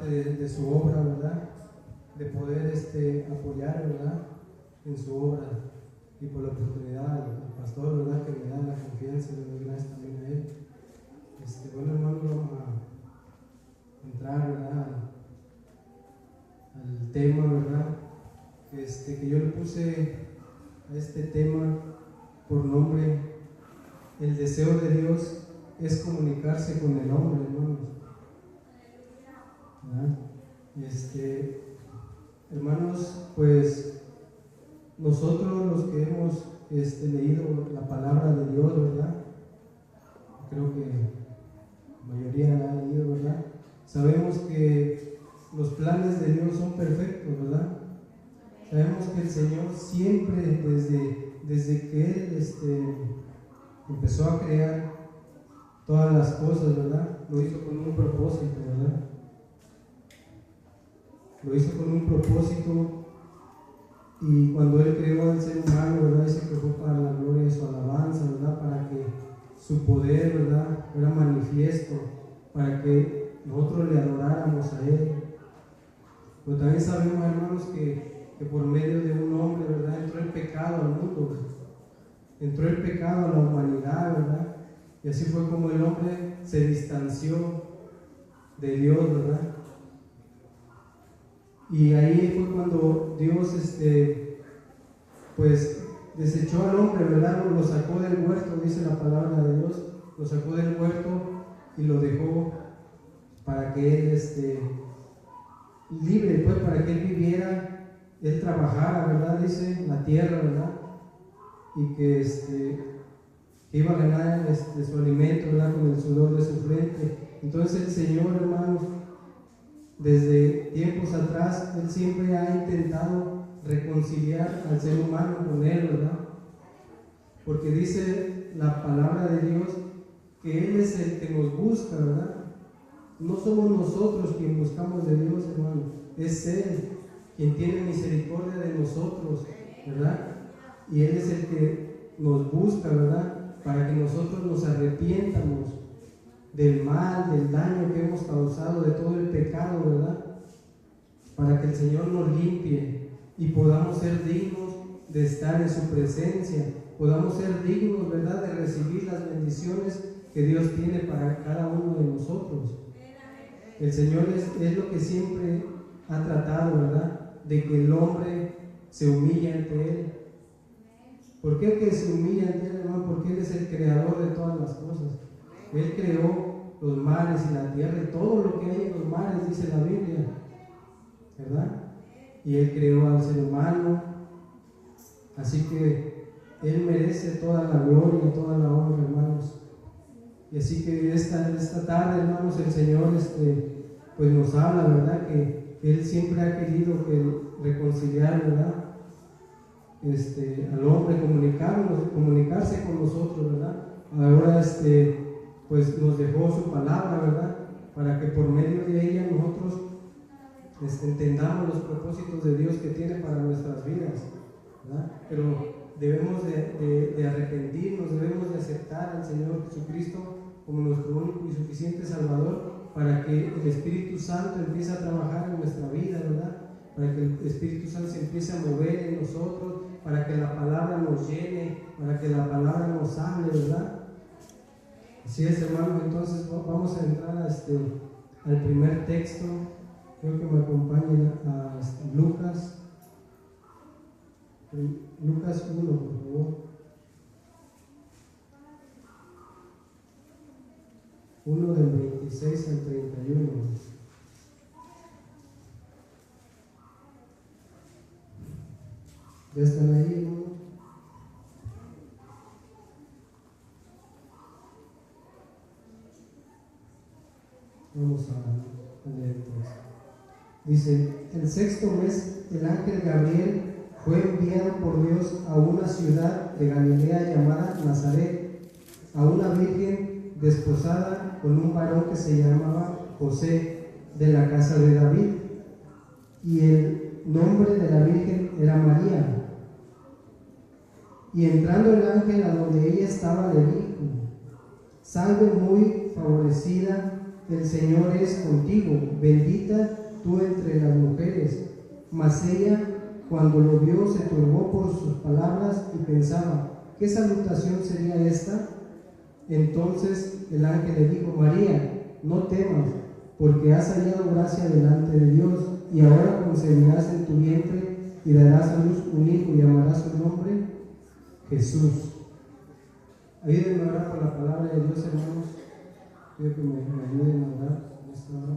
parte de su obra, ¿verdad? De poder apoyar, ¿verdad? En su obra, y por la oportunidad al pastor, ¿verdad? Que me da la confianza, le doy gracias también a él. Bueno, hermano, vamos a entrar, ¿verdad? Al tema, ¿verdad? Que yo le puse a este tema por nombre: el deseo de Dios es comunicarse con el hombre, hermanos. ¿Verdad? Hermanos, pues nosotros los que hemos leído la palabra de Dios, ¿verdad? Creo que la mayoría la ha leído, ¿verdad? Sabemos que los planes de Dios son perfectos, ¿verdad? Sabemos que el Señor siempre, desde que Él empezó a crear todas las cosas, ¿verdad? Lo hizo con un propósito, ¿verdad? Lo hizo con un propósito, y cuando Él creó al ser humano, ¿verdad? Dice que fue para la gloria de su alabanza, ¿verdad? Para que su poder, ¿verdad?, fuera manifiesto, para que nosotros le adoráramos a Él. Pero también sabemos, hermanos, que por medio de un hombre, ¿verdad?, entró el pecado al mundo, ¿verdad? Entró el pecado a la humanidad, ¿verdad? Y así fue como el hombre se distanció de Dios, ¿verdad? Y ahí fue cuando Dios, pues desechó al hombre, ¿verdad? Lo sacó del huerto, dice la palabra de Dios, lo sacó del huerto y lo dejó para que él, libre, pues, para que él viviera, él trabajara, ¿verdad? Dice, en la tierra, ¿verdad? Y que, que iba a ganar su alimento, ¿verdad?, con el sudor de su frente. Entonces el Señor, hermanos, desde tiempos atrás, Él siempre ha intentado reconciliar al ser humano con Él, ¿verdad? Porque dice la palabra de Dios que Él es el que nos busca, ¿verdad? No somos nosotros quien buscamos de Dios, hermano, es Él quien tiene misericordia de nosotros, ¿verdad? Y Él es el que nos busca, ¿verdad?, para que nosotros nos arrepientamos del mal, del daño que hemos causado, de todo el pecado, ¿verdad? Para que el Señor nos limpie y podamos ser dignos de estar en su presencia, podamos ser dignos, ¿verdad?, de recibir las bendiciones que Dios tiene para cada uno de nosotros. El Señor es lo que siempre ha tratado, ¿verdad?, de que el hombre se humille ante Él. ¿Por qué que se humilla ante Él, hermano? Porque Él es el creador de todas las cosas. Él creó los mares y la tierra y todo lo que hay en los mares, dice la Biblia, ¿verdad? Y Él creó al ser humano, así que Él merece toda la gloria y toda la honra, hermanos. Y así que esta tarde, hermanos, el Señor pues nos habla, ¿verdad?, que Él siempre ha querido reconciliar, ¿verdad?, al hombre, comunicarse con nosotros, ¿verdad? Ahora pues nos dejó su palabra, ¿verdad?, para que por medio de ella nosotros entendamos los propósitos de Dios que tiene para nuestras vidas, ¿verdad? Pero debemos de arrepentirnos, debemos de aceptar al Señor Jesucristo como nuestro único y suficiente Salvador, para que el Espíritu Santo empiece a trabajar en nuestra vida, ¿verdad? Para que el Espíritu Santo se empiece a mover en nosotros, para que la palabra nos llene, para que la palabra nos hable, ¿verdad? Así es, hermanos. Entonces vamos a entrar al primer texto. Quiero que me acompañen a Lucas 1, por favor. 1 del 26 al 31. ¿Ya están ahí, hermano? Vamos a leer pues. Dice: el sexto mes, el ángel Gabriel fue enviado por Dios a una ciudad de Galilea llamada Nazaret, a una virgen desposada con un varón que se llamaba José, de la casa de David, y el nombre de la virgen era María. Y entrando el ángel a donde ella estaba, le dijo: salve muy favorecida, el Señor es contigo, bendita tú entre las mujeres. Mas ella, cuando lo vio, se turbó por sus palabras y pensaba, ¿qué salutación sería esta? Entonces el ángel le dijo, María, no temas, porque has hallado gracia delante de Dios, y ahora concebirás en tu vientre y darás a luz un hijo y llamarás su nombre Jesús. Ayúdenme a orar por la palabra de Dios, hermanos. Pido que me ayuden a orar en esta hora.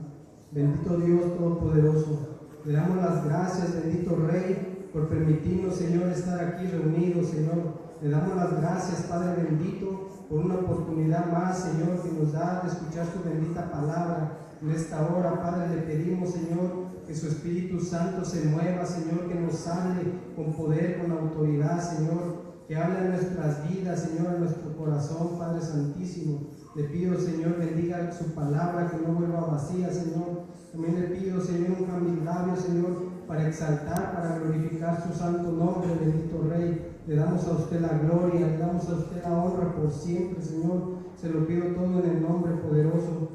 Bendito Dios Todopoderoso, le damos las gracias, bendito Rey, por permitirnos, Señor, estar aquí reunidos, Señor. Le damos las gracias, Padre bendito, por una oportunidad más, Señor, que nos da de escuchar su bendita palabra. En esta hora, Padre, le pedimos, Señor, que su Espíritu Santo se mueva, Señor, que nos hable con poder, con autoridad, Señor, que hable en nuestras vidas, Señor, en nuestro corazón, Padre Santísimo. Le pido, Señor, bendiga su palabra, que no vuelva vacía, Señor. También le pido, Señor, un cambio de labios, Señor, para exaltar, para glorificar su santo nombre, bendito Rey. Le damos a usted la gloria, le damos a usted la honra por siempre, Señor. Se lo pido todo en el nombre poderoso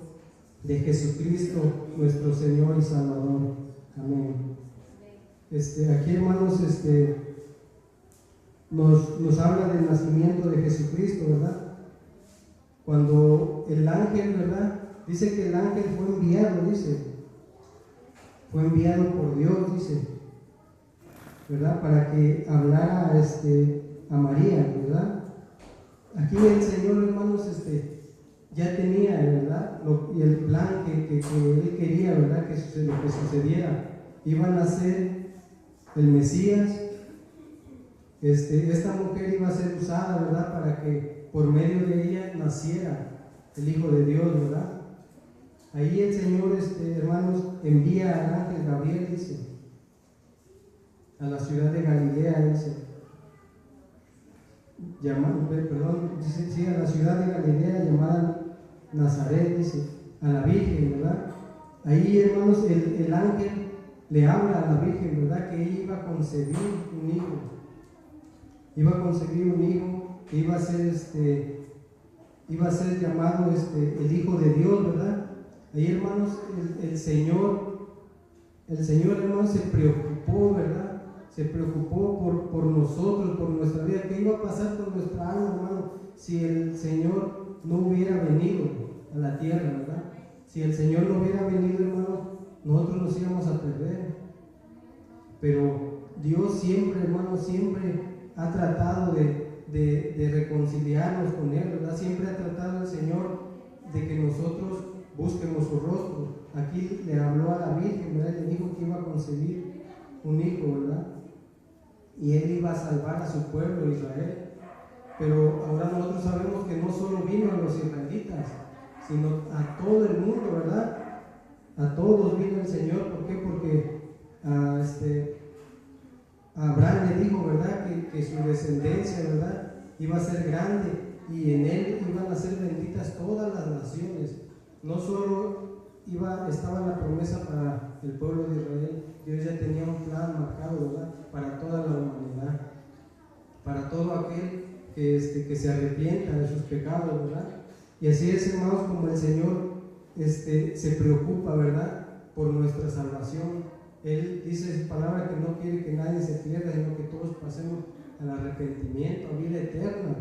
de Jesucristo, nuestro Señor y Salvador. Amén. Aquí, hermanos, nos habla del nacimiento de Jesucristo, ¿verdad? Cuando el ángel, ¿verdad? Dice que el ángel fue enviado, fue enviado por Dios, dice, ¿verdad? Para que hablara a María, ¿verdad? Aquí el Señor, hermanos, ya tenía, ¿verdad? Y el plan que él quería, ¿verdad? Que sucediera. Iba a nacer el Mesías. Esta mujer iba a ser usada, ¿verdad? Para que por medio de ella naciera el Hijo de Dios, ¿verdad? Ahí el Señor, hermanos, envía al ángel Gabriel, dice, a la ciudad de Galilea, dice, a la ciudad de Galilea llamada Nazaret, dice, a la Virgen, ¿verdad? Ahí, hermanos, el ángel le habla a la Virgen, ¿verdad? Que ella iba a concebir un hijo. Iba a concebir un hijo que iba a ser llamado el Hijo de Dios, ¿verdad? Ahí, hermanos, el Señor, hermanos, se preocupó, ¿verdad? Se preocupó por nosotros, por nuestra vida. ¿Qué iba a pasar con nuestra alma, hermano, si el Señor no hubiera venido a la tierra, ¿verdad? Si el Señor no hubiera venido, hermano, nosotros nos íbamos a perder. Pero Dios siempre, hermano, siempre ha tratado de reconciliarnos con Él, ¿verdad? Siempre ha tratado el Señor de que nosotros busquemos su rostro. Aquí le habló a la Virgen, ¿verdad? Le dijo que iba a concebir un hijo, ¿verdad? Y Él iba a salvar a su pueblo Israel. Pero ahora nosotros sabemos que no solo vino a los israelitas, sino a todo el mundo, ¿verdad? A todos vino el Señor. ¿Por qué? Porque Abraham le dijo, ¿verdad? Que su descendencia, ¿verdad? Iba a ser grande y en él iban a ser benditas todas las naciones. No solo estaba la promesa para el pueblo de Israel, Dios ya tenía un plan marcado, ¿verdad? Para toda la humanidad, para todo aquel que se arrepienta de sus pecados, ¿verdad? Y así es, hermanos, como el Señor se preocupa, ¿verdad? Por nuestra salvación. Él dice en su palabra que no quiere que nadie se pierda, sino que todos pasemos al arrepentimiento, a vida eterna,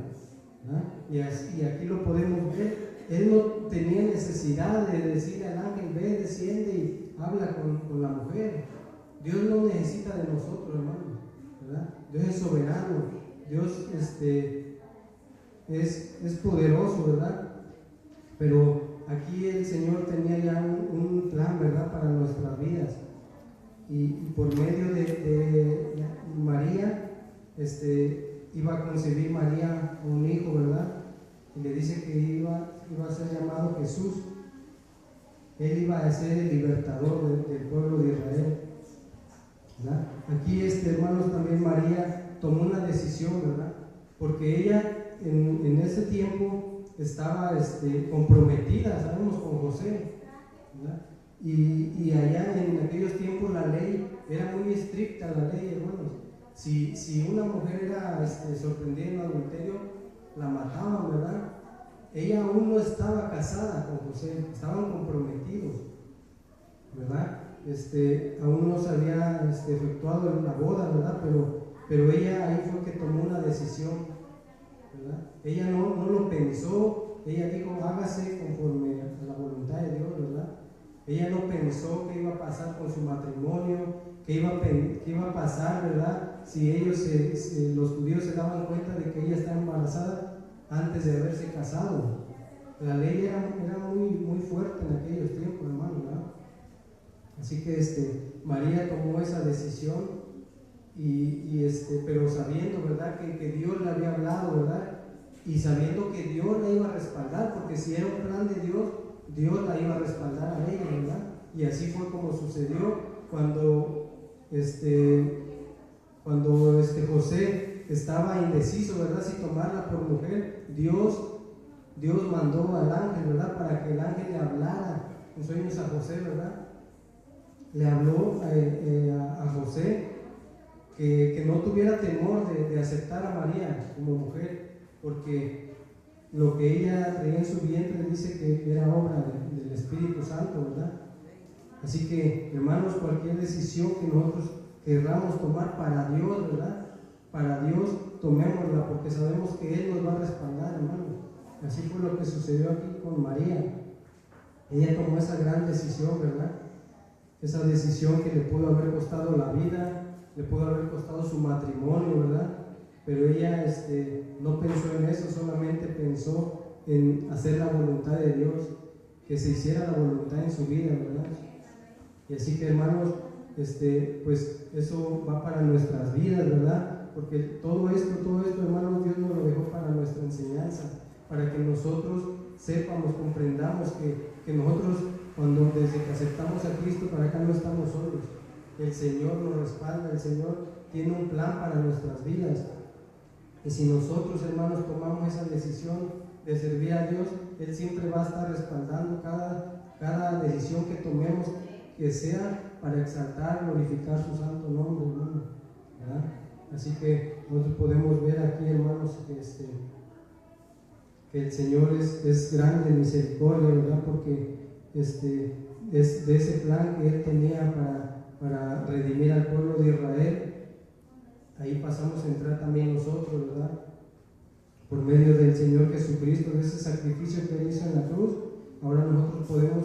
¿verdad? Y aquí lo podemos ver. Él no tenía necesidad de decirle al ángel, ve, desciende y habla con la mujer. Dios no necesita de nosotros, hermanos, ¿verdad? Dios es soberano, Dios es poderoso, ¿verdad? Pero aquí el Señor tenía ya un plan, ¿verdad? Para nuestras vidas. Y por medio de María, iba a concebir María un hijo, ¿verdad? Y le dice que iba a ser llamado Jesús. Él iba a ser el libertador del pueblo de Israel, ¿verdad? Aquí, hermanos, también María tomó una decisión, ¿verdad? Porque ella en ese tiempo estaba comprometida, sabemos, con José, ¿verdad? Y allá en aquellos tiempos la ley era muy estricta, la ley, hermanos. Si una mujer era sorprendida en adulterio, la mataban, ¿verdad? ella aún no estaba casada con José, estaban comprometidos, ¿verdad? Aún no se había efectuado la boda, ¿verdad? Pero ella ahí fue que tomó una decisión, ¿verdad? Ella no lo pensó, ella dijo, hágase conforme a la voluntad de Dios, ¿verdad? Ella no pensó qué iba a pasar con su matrimonio, qué iba a pasar, ¿verdad? Si ellos, los judíos se daban cuenta de que ella estaba embarazada antes de haberse casado. La ley era muy fuerte en aquellos tiempos, hermano, ¿verdad? Así que María tomó esa decisión pero sabiendo, ¿verdad? Que Dios le había hablado, ¿verdad? Y sabiendo que Dios la iba a respaldar, porque si era un plan de Dios, Dios la iba a respaldar a ella, ¿verdad? Y así fue como sucedió cuando José estaba indeciso, ¿verdad? Si tomarla por mujer, Dios mandó al ángel, ¿verdad? Para que el ángel le hablara en sueños a José, ¿verdad? Le habló a José que no tuviera temor de aceptar a María como mujer, porque lo que ella traía en su vientre dice que era obra del Espíritu Santo, ¿verdad? Así que, hermanos, cualquier decisión que nosotros querramos tomar para Dios, ¿verdad? Para Dios, tomémosla, porque sabemos que Él nos va a respaldar, hermanos. Así fue lo que sucedió aquí con María. Ella tomó esa gran decisión, ¿verdad? Esa decisión que le pudo haber costado la vida, le pudo haber costado su matrimonio, ¿verdad? Pero ella no pensó en eso, solamente pensó en hacer la voluntad de Dios, que se hiciera la voluntad en su vida, ¿verdad? Y así que, hermanos, pues eso va para nuestras vidas, ¿verdad? Porque todo esto, hermanos, Dios nos lo dejó para nuestra enseñanza, para que nosotros sepamos, comprendamos que nosotros, desde que aceptamos a Cristo, para acá no estamos solos. El Señor nos respalda, el Señor tiene un plan para nuestras vidas. Y si nosotros, hermanos, tomamos esa decisión de servir a Dios, Él siempre va a estar respaldando cada decisión que tomemos, que sea para exaltar, glorificar su santo nombre, hermano, ¿verdad? Así que nosotros podemos ver aquí, hermanos, que el Señor es grande en misericordia, ¿verdad? Porque es de ese plan que Él tenía para redimir al pueblo de Israel, ahí pasamos a entrar también nosotros, ¿verdad? Por medio del Señor Jesucristo, de ese sacrificio que Él hizo en la cruz, ahora nosotros podemos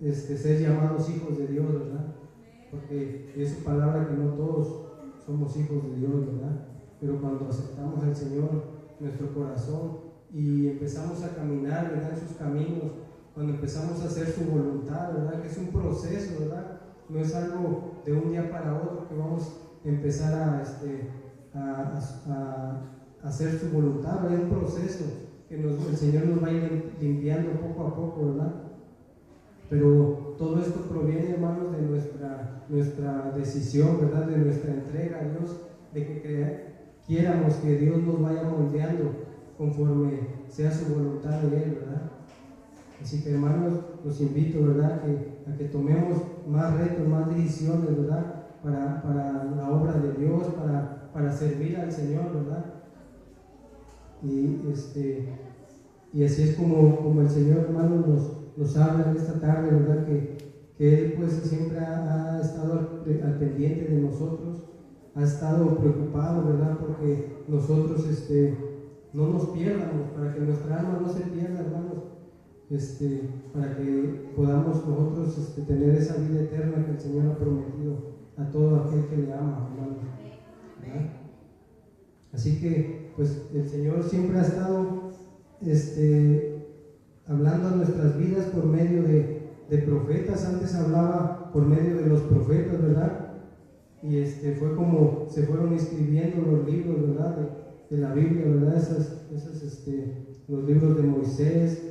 ser llamados hijos de Dios, ¿verdad? Porque es su palabra que no todos somos hijos de Dios, ¿verdad? Pero cuando aceptamos al Señor en nuestro corazón y empezamos a caminar, ¿verdad?, en sus caminos, cuando empezamos a hacer su voluntad, ¿verdad?, que es un proceso, ¿verdad? No es algo de un día para otro que vamos a empezar a hacer su voluntad, ¿verdad? Es un proceso que el Señor nos va a ir limpiando poco a poco, ¿verdad? Pero todo esto proviene, hermanos, de nuestra decisión, ¿verdad?, de nuestra entrega a Dios, de que quiéramos que Dios nos vaya moldeando conforme sea su voluntad de Él, ¿verdad? Así que, hermanos, los invito, ¿verdad?, a que tomemos más retos, más decisiones, ¿verdad?, para la obra de Dios, para servir al Señor, ¿verdad? Y así es como el Señor, hermanos, nos habla en esta tarde, ¿verdad?, que Él pues siempre ha estado al pendiente de nosotros, ha estado preocupado, ¿verdad?, porque nosotros no nos pierdamos, para que nuestra alma no se pierda, hermanos, para que podamos nosotros tener esa vida eterna que el Señor ha prometido a todo aquel que le ama, hermanos, ¿verdad? Así que pues el Señor siempre ha estado hablando a nuestras vidas por medio de profetas. Antes hablaba por medio de los profetas, ¿verdad? Y fue como se fueron escribiendo los libros, ¿verdad?, de la Biblia, ¿verdad? Los libros de Moisés,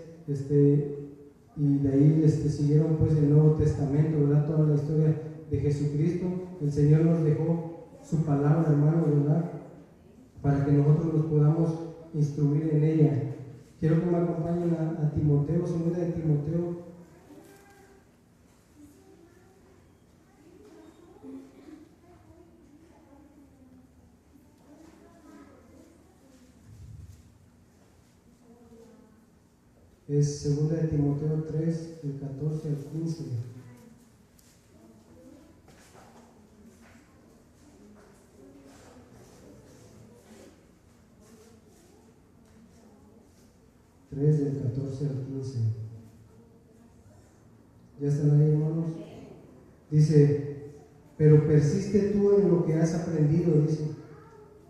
y de ahí siguieron pues el Nuevo Testamento, ¿verdad? Toda la historia de Jesucristo. El Señor nos dejó su palabra, hermano, ¿verdad?, para que nosotros nos podamos instruir en ella. Quiero que me acompañen a Timoteo, segunda de Timoteo. Es 2 de Timoteo 3, del 14 al 15. Del 14 al 15. ¿Ya están ahí, hermanos? Dice: pero persiste tú en lo que has aprendido, dice,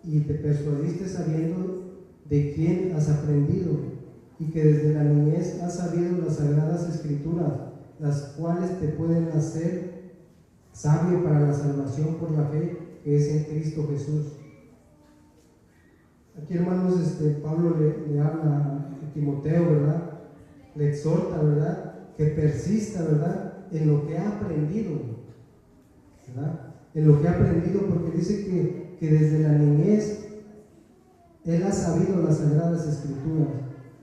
y te persuadiste sabiendo de quién has aprendido, y que desde la niñez has sabido las sagradas escrituras, las cuales te pueden hacer sabio para la salvación por la fe que es en Cristo Jesús. Aquí, hermanos, Pablo le habla a Timoteo, ¿verdad? Le exhorta, ¿verdad? Que persista, ¿verdad? En lo que ha aprendido, ¿verdad? En lo que ha aprendido, porque dice que desde la niñez él ha sabido las sagradas escrituras,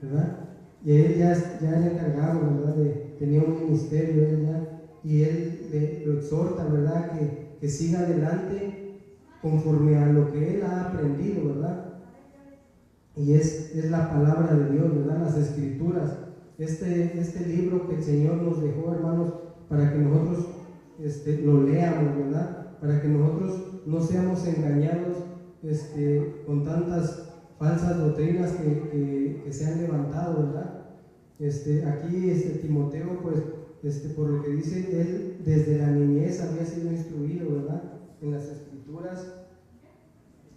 ¿verdad? Y él ya era encargado, ¿verdad? Tenía un ministerio, y él lo exhorta, ¿verdad? Que siga adelante conforme a lo que él ha aprendido, ¿verdad? Y es la palabra de Dios, ¿verdad? Las escrituras, este libro que el Señor nos dejó, hermanos, para que nosotros lo leamos, ¿verdad? Para que nosotros no seamos engañados con tantas falsas doctrinas que se han levantado, ¿verdad? Aquí Timoteo, pues, por lo que dice, él desde la niñez había sido instruido, ¿verdad? En las escrituras,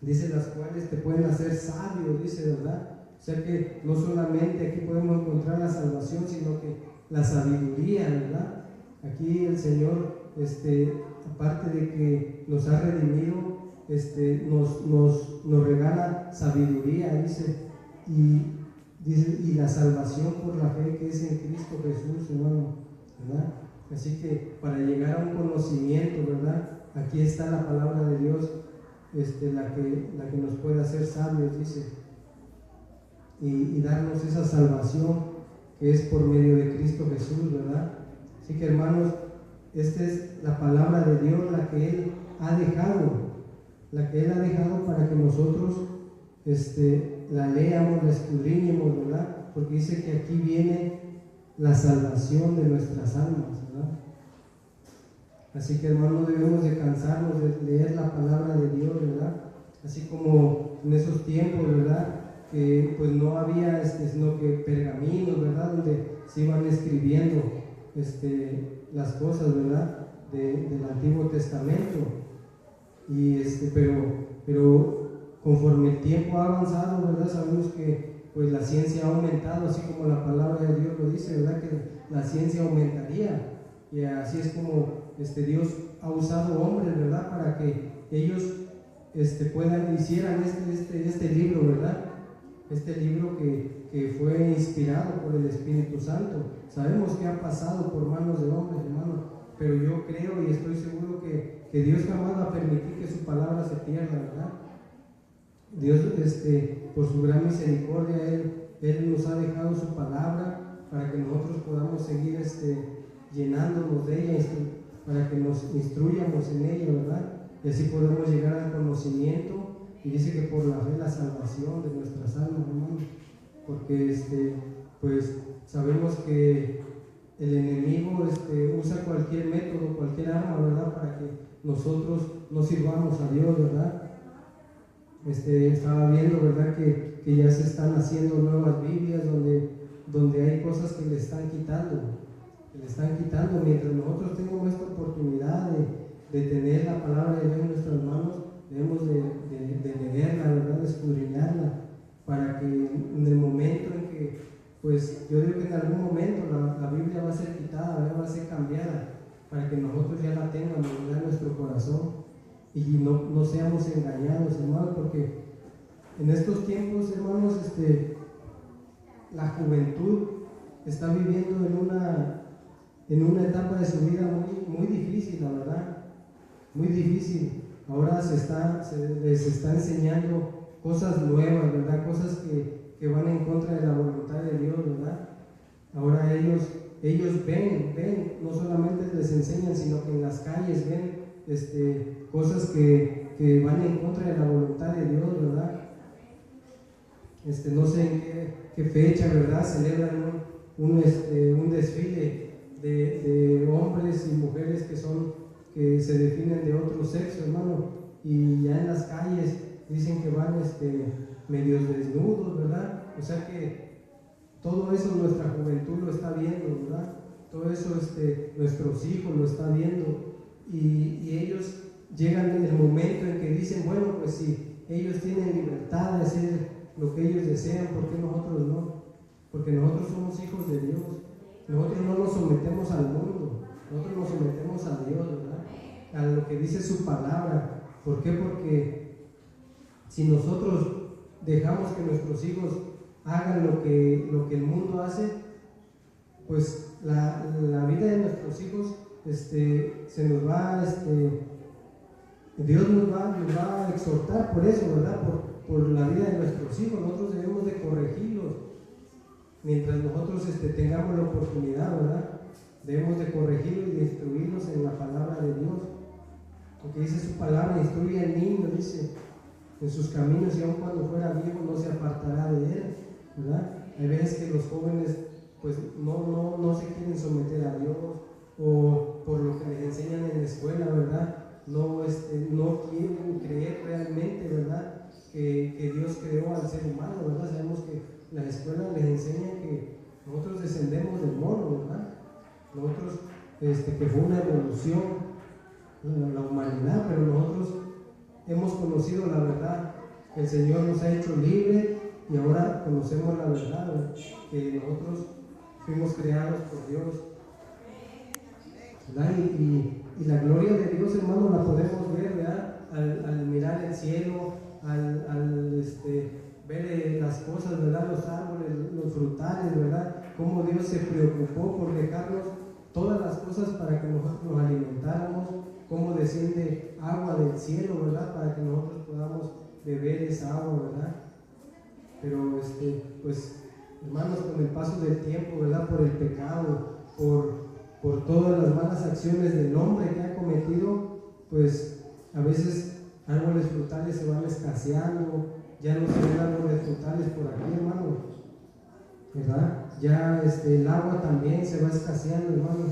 dice, las cuales te pueden hacer sabio, dice, ¿verdad? O sea que no solamente aquí podemos encontrar la salvación, sino que la sabiduría, ¿verdad? Aquí el Señor, aparte de que nos ha redimido, nos regala sabiduría, dice, y la salvación por la fe que es en Cristo Jesús, hermano, ¿verdad? Así que para llegar a un conocimiento, ¿verdad? Aquí está la palabra de Dios, la que nos puede hacer sabios, dice, y darnos esa salvación que es por medio de Cristo Jesús, ¿verdad? Así que, hermanos, esta es la palabra de Dios, la que Él ha dejado para que nosotros la leamos, la escudriñemos, ¿verdad? Porque dice que aquí viene la salvación de nuestras almas, ¿verdad? Así que, hermanos, debemos de cansarnos de leer la palabra de Dios, ¿verdad? Así como en esos tiempos, ¿verdad? Que pues no había sino que pergaminos, ¿verdad? Donde se iban escribiendo las cosas, ¿verdad? Del Antiguo Testamento. Y pero conforme el tiempo ha avanzado, ¿verdad? Sabemos que pues la ciencia ha aumentado, así como la palabra de Dios lo dice, ¿verdad? Que la ciencia aumentaría. Y así es como Dios ha usado hombres, ¿verdad? Para que ellos hicieran este libro, ¿verdad? Este libro que fue inspirado por el Espíritu Santo. Sabemos que ha pasado por manos de hombres, hermanos, pero yo creo y estoy seguro que Dios jamás va a permitir que su palabra se pierda, ¿verdad? Dios, por su gran misericordia, Él nos ha dejado su palabra para que nosotros podamos seguir llenándonos de ella, para que nos instruyamos en ella, ¿verdad? Y así podemos llegar al conocimiento, y dice que por la fe la salvación de nuestras almas, hermano, porque pues sabemos que el enemigo usa cualquier método, cualquier arma, ¿verdad? Para que nosotros no sirvamos a Dios, ¿verdad? Estaba viendo, ¿verdad? Que ya se están haciendo nuevas Biblias donde hay cosas que le están quitando, mientras nosotros tengamos esta oportunidad de tener la palabra de Dios en nuestras manos, debemos de leerla, ¿verdad? De escudriñarla, para que en el momento en que, pues yo digo que en algún momento la Biblia va a ser quitada, ¿verdad? Va a ser cambiada, para que nosotros ya la tengamos, ¿verdad? En nuestro corazón, y no seamos engañados, hermanos, porque en estos tiempos, hermanos, la juventud está viviendo en una etapa de su vida muy, muy difícil, la verdad, muy difícil. Ahora les está enseñando cosas nuevas, ¿verdad? Cosas que van en contra de la voluntad de Dios, ¿verdad? Ahora ellos ven, no solamente les enseñan, sino que en las calles ven cosas que van en contra de la voluntad de Dios, ¿verdad? No sé en qué fecha, ¿verdad? Celebran un desfile de hombres y mujeres que se definen de otro sexo, hermano, y ya en las calles dicen que van medios desnudos, ¿verdad? O sea que todo eso nuestra juventud lo está viendo, ¿verdad? Todo eso nuestros hijos lo están viendo, y ellos llegan en el momento en que dicen, bueno, pues si ellos tienen libertad de hacer lo que ellos desean, ¿por qué nosotros no? Porque nosotros somos hijos de Dios. Nosotros no nos sometemos al mundo, nosotros nos sometemos a Dios, ¿verdad? A lo que dice su palabra. ¿Por qué? Porque si nosotros dejamos que nuestros hijos hagan lo que el mundo hace, pues la vida de nuestros hijos se nos va, Dios nos va a exhortar por eso, ¿verdad? Por la vida de nuestros hijos. Nosotros debemos de corregirlos mientras nosotros tengamos la oportunidad, ¿verdad? Debemos de corregirlos y de instruirlos en la palabra de Dios, porque dice su palabra: instruye al niño, dice, en sus caminos, y aun cuando fuera viejo no se apartará de él, ¿verdad? Hay veces que los jóvenes pues no se quieren someter a Dios, o por lo que les enseñan en la escuela, ¿verdad? No quieren creer realmente, ¿verdad? Que Dios creó al ser humano, ¿verdad? Sabemos que las escuelas les enseñan que nosotros descendemos del mono, ¿verdad? Nosotros, que fue una evolución, la humanidad, pero nosotros hemos conocido la verdad. El Señor nos ha hecho libres y ahora conocemos la verdad, ¿verdad? Que nosotros fuimos creados por Dios, ¿verdad? Y la gloria de Dios, hermano, la podemos ver, ¿verdad? Al mirar el cielo, al ver las cosas, ¿verdad? Los árboles, los frutales, ¿verdad? Cómo Dios se preocupó por dejarnos todas las cosas para que nosotros nos alimentáramos, cómo desciende agua del cielo, ¿verdad? Para que nosotros podamos beber esa agua, ¿verdad? Pero pues, hermanos, con el paso del tiempo, ¿verdad? Por el pecado, por todas las malas acciones del hombre que ha cometido, pues a veces árboles frutales se van escaseando, ya no se ven árboles frutales por aquí, hermano, ¿verdad? Ya el agua también se va escaseando, hermano.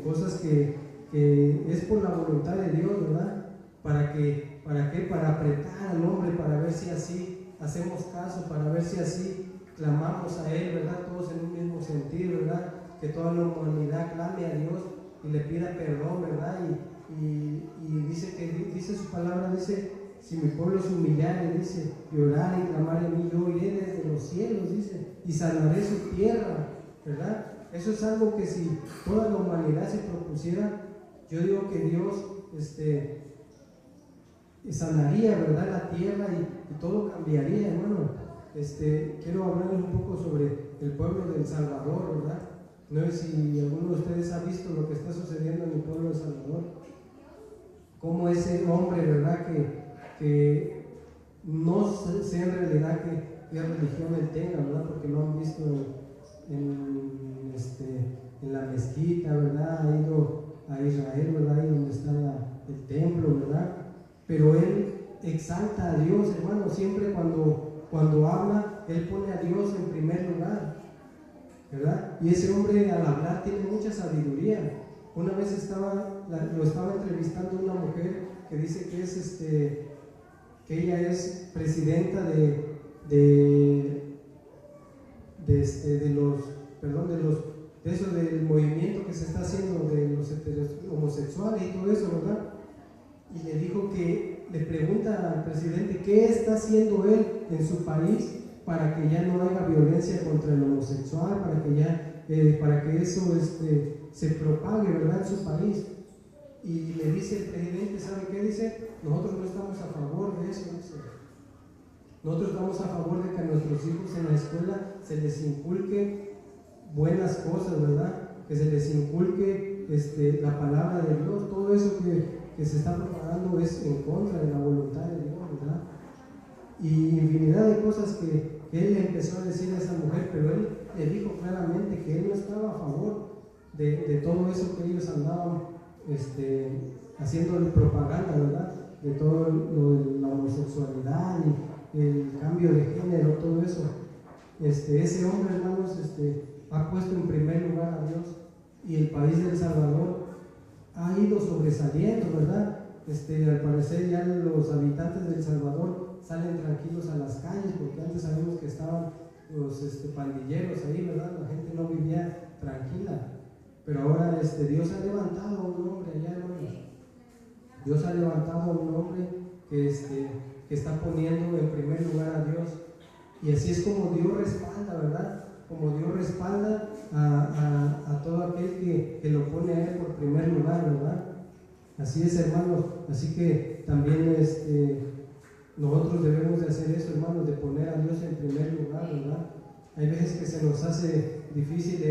Cosas que es por la voluntad de Dios, ¿verdad? ¿Para qué? Para apretar al hombre, para ver si así hacemos caso, para ver si así clamamos a Él, ¿verdad? Todos en un mismo sentir, ¿verdad? Que toda la humanidad clame a Dios y le pida perdón, ¿verdad? Y dice su palabra, dice: si mi pueblo se humillare, dice, y orare y clamare a mí, yo iré desde los cielos, dice, y sanaré su tierra, ¿verdad? Eso es algo que si toda la humanidad se propusiera, yo digo que Dios sanaría, ¿verdad? La tierra y todo cambiaría, hermano. Quiero hablarles un poco sobre el pueblo de El Salvador, ¿verdad? No sé si alguno de ustedes ha visto lo que está sucediendo en el pueblo de El Salvador. Cómo ese hombre, ¿verdad? Que no sé en realidad qué religión él tenga, ¿verdad? Porque lo han visto en la mezquita, ¿verdad? Ha ido a Israel, ¿verdad? Ahí donde está el templo, ¿verdad? Pero él exalta a Dios, hermano. Siempre cuando habla, él pone a Dios en primer lugar, ¿verdad? Y ese hombre al hablar tiene mucha sabiduría. Una vez lo estaba entrevistando una mujer que dice que es que ella es presidenta del movimiento que se está haciendo de los homosexuales y todo eso, ¿verdad? Y le dijo le pregunta al presidente qué está haciendo él en su país para que ya no haya violencia contra el homosexual, para que eso se propague, ¿verdad?, en su país. Y le dice el presidente, ¿sabe qué? Dice: nosotros no estamos a favor de eso, dice. Nosotros estamos a favor de que a nuestros hijos en la escuela se les inculque buenas cosas, ¿verdad? Que se les inculque la palabra de Dios. Todo eso que se está propagando es en contra de la voluntad de Dios, ¿verdad? Y infinidad de cosas que él le empezó a decir a esa mujer, pero él le dijo claramente que él no estaba a favor de todo eso que ellos andaban haciendo propaganda, ¿verdad? De todo lo de la homosexualidad y el cambio de género, todo eso. Ese hombre, hermanos, ha puesto en primer lugar a Dios, y el país de El Salvador ha ido sobresaliendo, ¿verdad? Al parecer ya los habitantes de El Salvador salen tranquilos a las calles, porque antes sabemos que estaban los pandilleros ahí, ¿verdad? La gente no vivía tranquila, pero ahora Dios ha levantado a un hombre allá, hermanos. Dios ha levantado a un hombre que está poniendo en primer lugar a Dios, y así es como Dios respalda, ¿verdad? Como Dios respalda a todo aquel que lo pone a Él por primer lugar, ¿verdad? Así es, hermanos. Así que también nosotros debemos de hacer eso, hermanos, de poner a Dios en primer lugar, ¿verdad? Hay veces que se nos hace difícil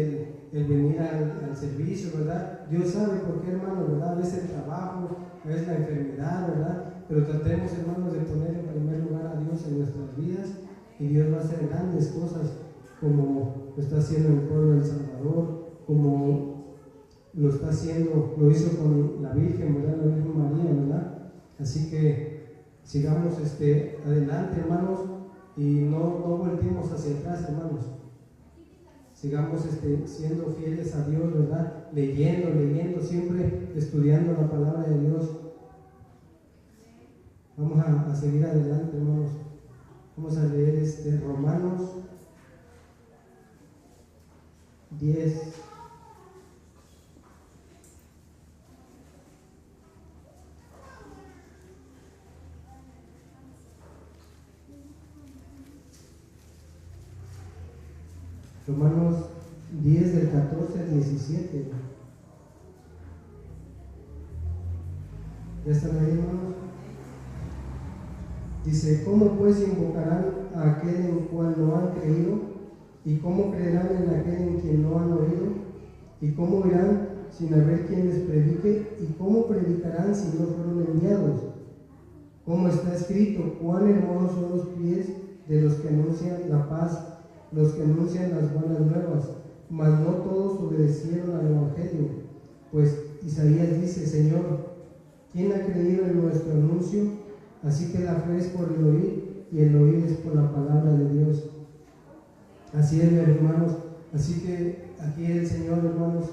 el venir al servicio, ¿verdad? Dios sabe por qué, hermanos, ¿verdad? A veces el trabajo, a veces la enfermedad, ¿verdad? Pero tratemos, hermanos, de poner en primer lugar a Dios en nuestras vidas, y Dios va a hacer grandes cosas, como lo está haciendo en el pueblo de El Salvador, como lo está haciendo, lo hizo con la Virgen, ¿verdad? La Virgen María, ¿verdad? Así que sigamos adelante, hermanos, y no volteemos hacia atrás, hermanos. Sigamos siendo fieles a Dios, ¿verdad? Leyendo, siempre estudiando la palabra de Dios. Vamos a seguir adelante, hermanos. Vamos a leer Romanos 10. Romanos 10 del 14 al 17. ¿Ya están ahí, hermanos? Dice: ¿cómo pues invocarán a aquel en cual no han creído? ¿Y cómo creerán en aquel en quien no han oído? ¿Y cómo irán sin haber quien les predique? ¿Y cómo predicarán si no fueron enviados? Como está escrito: cuán hermosos son los pies de los que anuncian la paz, los que anuncian las buenas nuevas. Mas no todos obedecieron al Evangelio. Pues Isaías dice: Señor, ¿quién ha creído en nuestro anuncio? Así que la fe es por el oír, y el oír es por la palabra de Dios. Así es, mis hermanos. Así que aquí el Señor, hermanos,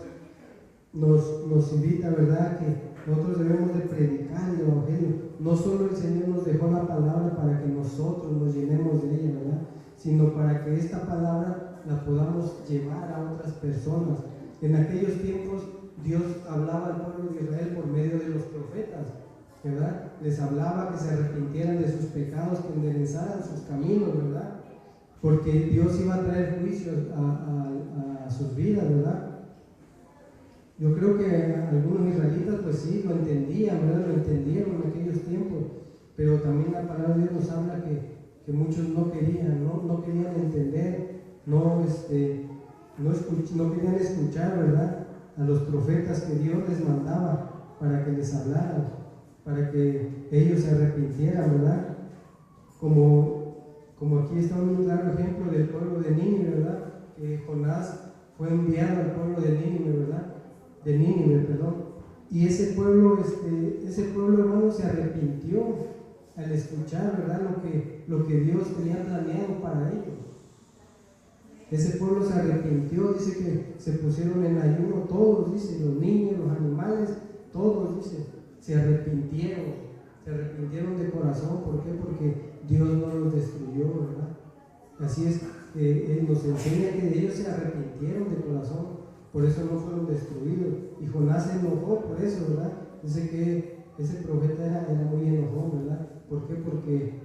nos invita, ¿verdad?, que nosotros debemos de predicar el Evangelio. No solo el Señor nos dejó la palabra para que nosotros nos llenemos de ella, ¿verdad?, sino para que esta palabra la podamos llevar a otras personas. En aquellos tiempos Dios hablaba al pueblo de Israel por medio de los profetas, ¿verdad? Les hablaba que se arrepintieran de sus pecados, que enderezaran sus caminos, ¿verdad? Porque Dios iba a traer juicios a sus vidas, ¿verdad? Yo creo que algunos israelitas, pues sí, lo entendían, ¿verdad? Lo entendieron en aquellos tiempos, pero también la palabra de Dios nos habla que muchos no querían, no querían entender, no querían escuchar, ¿verdad?, a los profetas que Dios les mandaba para que les hablaran, para que ellos se arrepintieran, ¿verdad? Como aquí está un claro ejemplo del pueblo de Nínive, ¿verdad? Que Jonás fue enviado al pueblo de Nínive, ¿verdad? De Nínive, perdón. Y ese pueblo, hermano, se arrepintió al escuchar, ¿verdad?, lo que Dios tenía planeado para ellos. Ese pueblo se arrepintió, dice que se pusieron en ayuno todos, dice, los niños, los animales, todos, dice, se arrepintieron de corazón. ¿Por qué? Porque Dios no los destruyó, ¿verdad? Así es, Él nos enseña que ellos se arrepintieron de corazón, por eso no fueron destruidos. Y Jonás se enojó por eso, ¿verdad? Dice que ese profeta era muy enojón, ¿verdad? ¿Por qué? Porque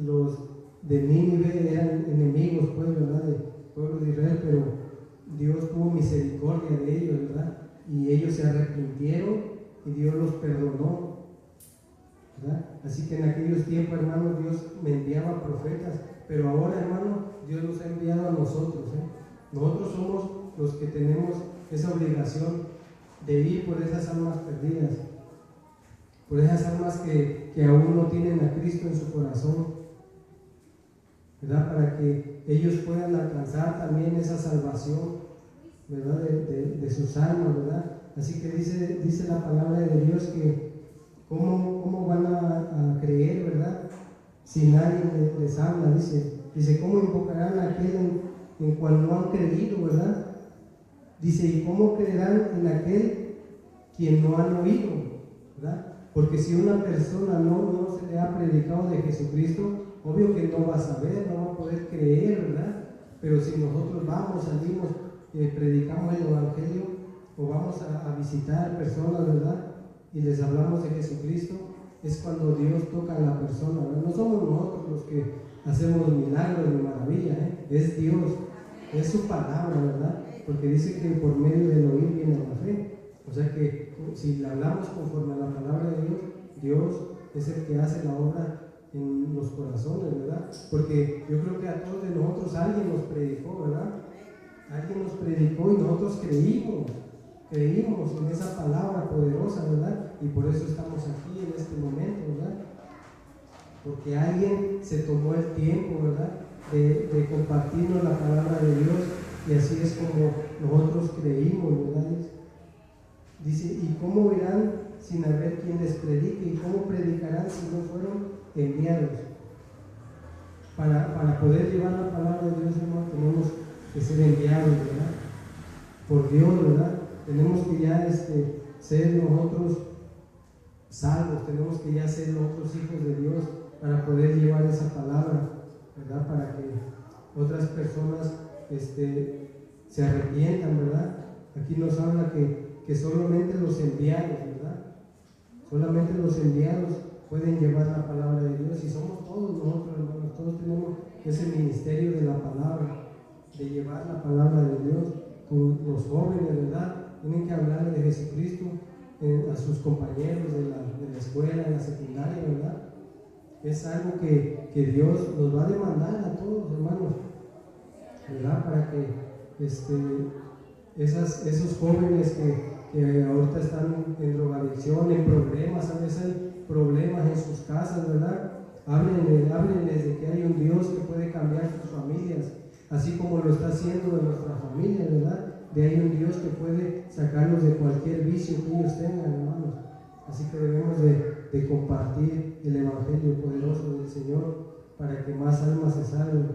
los de Nínive eran enemigos, pues, ¿verdad?, del pueblo de Israel, pero Dios tuvo misericordia de ellos, ¿verdad? Y ellos se arrepintieron y Dios los perdonó, ¿verdad? Así que en aquellos tiempos, hermanos, Dios me enviaba profetas, pero ahora, hermanos, Dios nos ha enviado a nosotros, ¿eh? Nosotros somos los que tenemos esa obligación de ir por esas almas perdidas, por esas almas que aún no tienen a Cristo en su corazón, ¿verdad?, para que ellos puedan alcanzar también esa salvación, ¿verdad?, de sus almas, ¿verdad? Así que dice la palabra de Dios que ¿cómo van a creer, ¿verdad?, si nadie les habla? Dice, ¿cómo invocarán a aquel en cual no han creído, ¿verdad? Dice, ¿y cómo creerán en aquel quien no han oído? ¿Verdad? Porque si una persona no se le ha predicado de Jesucristo, obvio que no va a saber, no va a poder creer, ¿verdad? Pero si nosotros vamos, salimos, predicamos el Evangelio, o vamos a visitar personas, ¿verdad? Y les hablamos de Jesucristo, es cuando Dios toca a la persona, ¿verdad? No somos nosotros los que hacemos milagros ni maravillas, es Dios, es su palabra, ¿verdad? Porque dice que por medio del oír viene la fe. O sea que si le hablamos conforme a la palabra de Dios, Dios es el que hace la obra en los corazones, ¿verdad? Porque yo creo que a todos de nosotros alguien nos predicó, ¿verdad? Alguien nos predicó y nosotros creímos en esa palabra poderosa, ¿verdad? Y por eso estamos aquí en este momento, ¿verdad? Porque alguien se tomó el tiempo, ¿verdad? De compartirnos la palabra de Dios, y así es como nosotros creímos, ¿verdad? Dice, ¿y cómo irán sin haber quien les predique? ¿Y cómo predicarán si no fueron enviados? Para poder llevar la palabra de Dios, hermano, tenemos que ser enviados, ¿verdad? Por Dios, ¿verdad? Tenemos que ya ser nosotros salvos, tenemos que ya ser nosotros hijos de Dios para poder llevar esa palabra, ¿verdad? Para que otras personas se arrepientan, ¿verdad? Aquí nos habla que solamente los enviados, ¿verdad? Solamente los enviados pueden llevar la palabra de Dios, y somos todos nosotros, hermanos, todos tenemos ese ministerio de la palabra, de llevar la palabra de Dios. Los jóvenes, ¿verdad? Tienen que hablarle de Jesucristo a sus compañeros de la escuela, de la secundaria, ¿verdad? Es algo que Dios nos va a demandar a todos, hermanos, ¿verdad? Para que esos jóvenes que ahorita están en drogadicción, en problemas, a veces hay problemas en sus casas, ¿verdad? Háblenles de que hay un Dios que puede cambiar sus familias, así como lo está haciendo de nuestra familia, ¿verdad? De ahí un Dios que puede sacarlos de cualquier vicio que ellos tengan, hermanos. Así que debemos de compartir el Evangelio poderoso del Señor para que más almas se salven.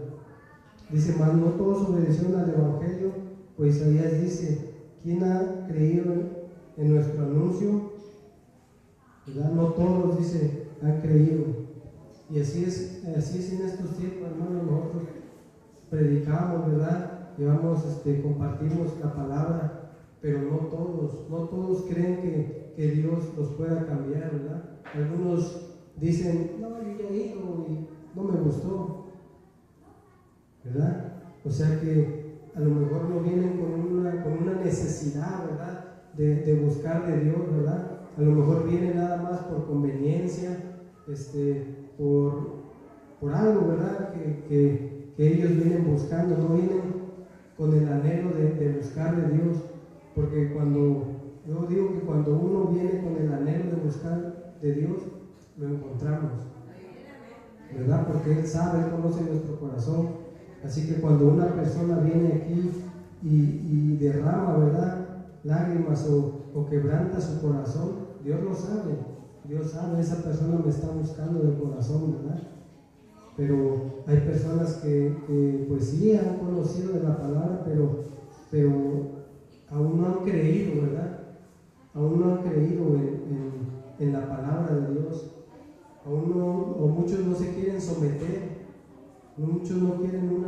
Dice, mas no todos obedecieron al Evangelio, pues Isaías dice, ¿quién ha creído en nuestro anuncio? ¿Verdad? No todos, dice, han creído. Y así es en estos tiempos, hermanos, nosotros predicamos, ¿verdad? Llevamos, compartimos la palabra, pero no todos creen que Dios los pueda cambiar, ¿verdad? Algunos dicen, no, yo ya he ido y no me gustó, ¿verdad? O sea que a lo mejor no vienen con una necesidad, ¿verdad? De buscar de Dios, ¿verdad? A lo mejor vienen nada más por conveniencia, por algo, ¿verdad? Que ellos vienen buscando, no vienen con el anhelo de buscar de Dios, porque yo digo que cuando uno viene con el anhelo de buscar de Dios, lo encontramos, ¿verdad? Porque Él sabe, Él conoce nuestro corazón. Así que cuando una persona viene aquí y derrama, ¿verdad?, lágrimas o quebranta su corazón, Dios lo sabe. Dios sabe, esa persona me está buscando de corazón, ¿verdad? Pero hay personas que pues sí han conocido de la palabra, pero aún no han creído, ¿verdad? Aún no han creído en la palabra de Dios. Aún no, o muchos no se quieren someter, muchos no quieren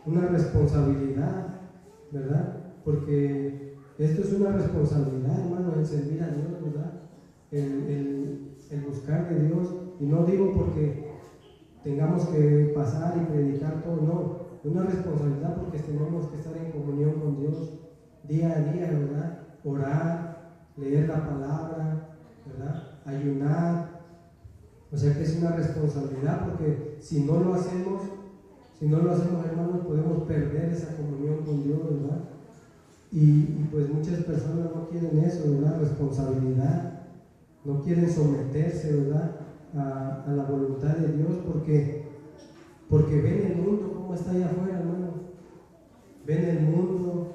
una responsabilidad, ¿verdad? Porque esto es una responsabilidad, hermano, el servir a Dios, ¿verdad? El buscar de Dios. Y no digo porque tengamos que pasar y predicar todo, no. Es una responsabilidad porque tenemos que estar en comunión con Dios día a día, ¿verdad? Orar, leer la palabra, ¿verdad? Ayunar. O sea que es una responsabilidad, porque si no lo hacemos, hermanos, podemos perder esa comunión con Dios, ¿verdad? Y pues muchas personas no quieren eso, ¿verdad? Responsabilidad. No quieren someterse, ¿verdad?, a la voluntad de Dios, porque ven el mundo como está allá afuera, hermano. Ven el mundo